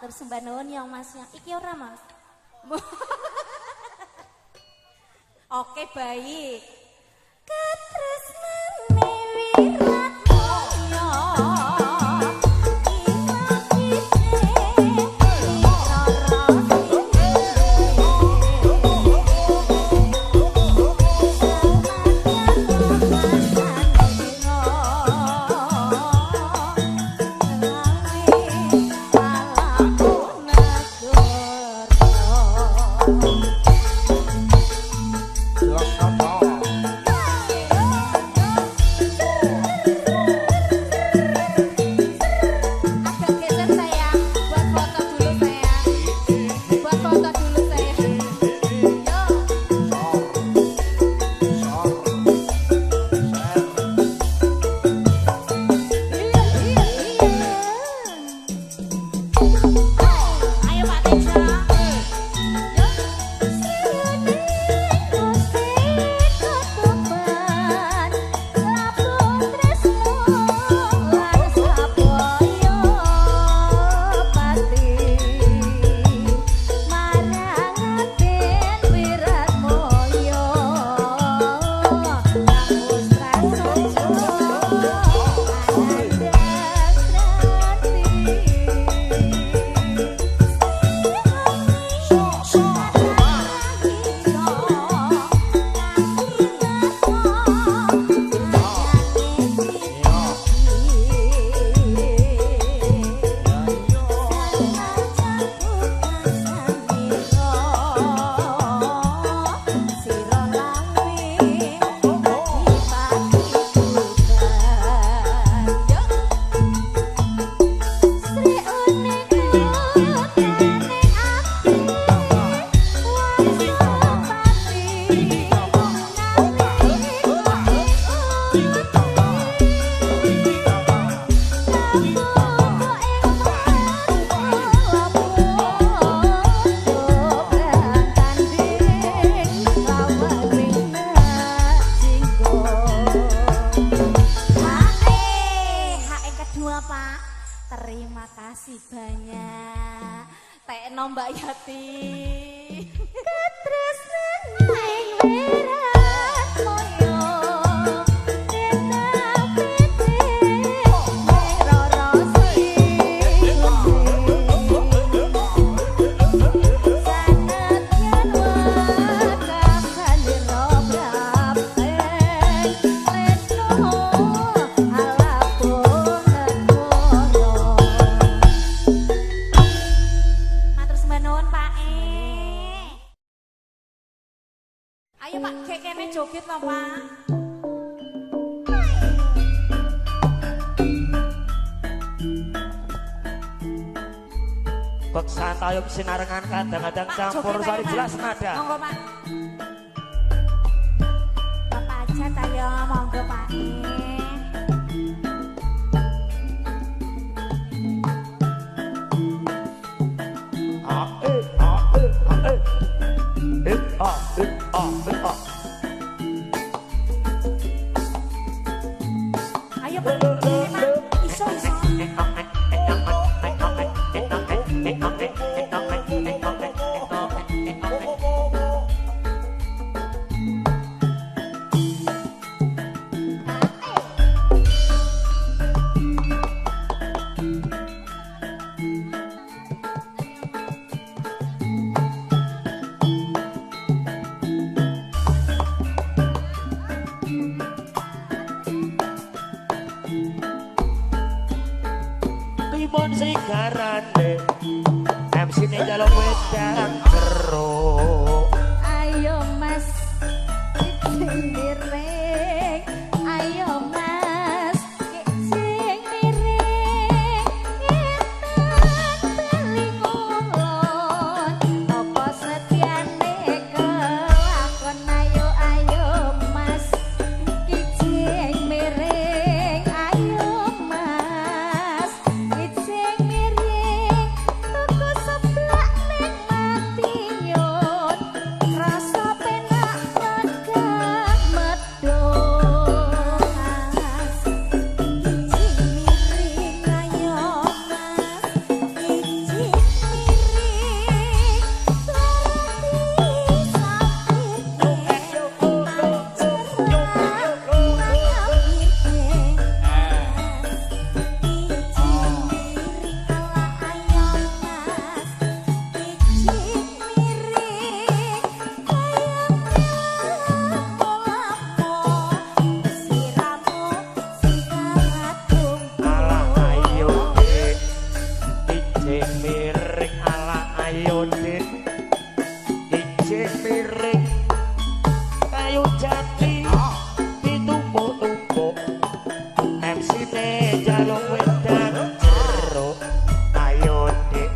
Matur sembah nuwun ya Mas ya. Iki ora Mas. Oke baik. Katresnane wirat moyo. Terima kasih banyak. Tekno Mbak Yati. Katresnane wirat moyo. Ayo Pak, kekene joget lho Pak. Bek santayum sinarengan kadang-kadang campur sari jelas nada. Monggo Pak. Bapak aja tayo, monggo Pak. Ayo Pak, iso iso. Limun sigarane MC ne jaluk wedang jeruk. Ayo Mas, miring. Ayo Mas, sing miring. Ngetan bali ngulon. Apa setiane kelakon ayo ayo Mas, sing miring. Ayo Mas, sing miring. Tuku seblak ning Matinyun. Rasa penak nyegang miring ala ayodin ijing miring kayu jati ditumpuk-tumpuk MC-ne jaluk wedang jeruk ayodin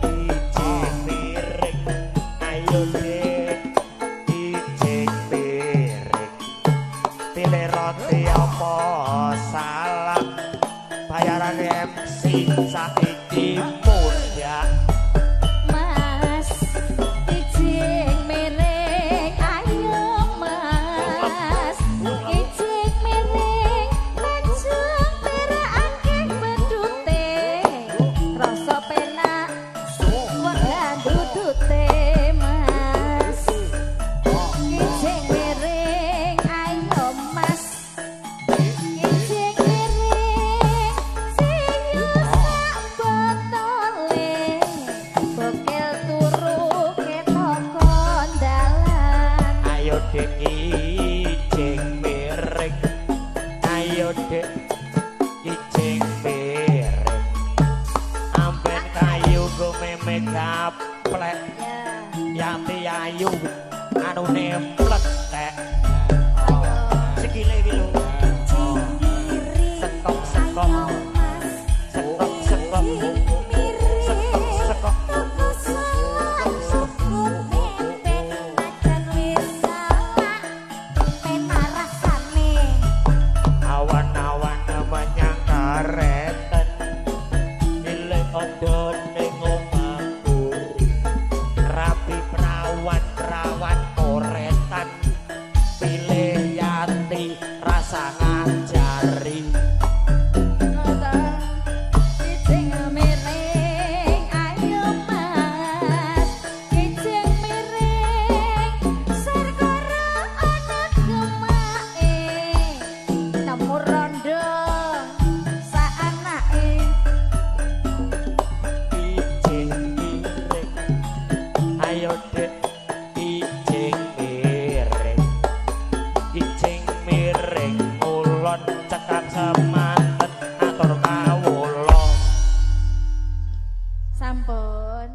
ijing miring ayodin ijing miring pilih roti apa salam bayaran MC saiki muda Mas ijing miring ayo Mas ijing miring lajeng pirakake bedute rasa penak wedan dudute Mas ijing miring ayo Mas ijing miring siyo sak botole bokil turu ketok kondalan ayo dek ijing miring ayo dek ijing miring amben kayu go meme gaplek yati ayu anu nemplek tek sikile iki lho sekok sekok sekok sekok sekok sekok awan-awan menyang kareten pilih odon ning omahku rapi perawan koretan pilih yati rasa ngajari ijing miring ayo Mas ijing miring serkara ana gemake nemu rondo saanake ijing miring ayo dek ijing miring ijing miring ulon cekak semanten atur kawula sampun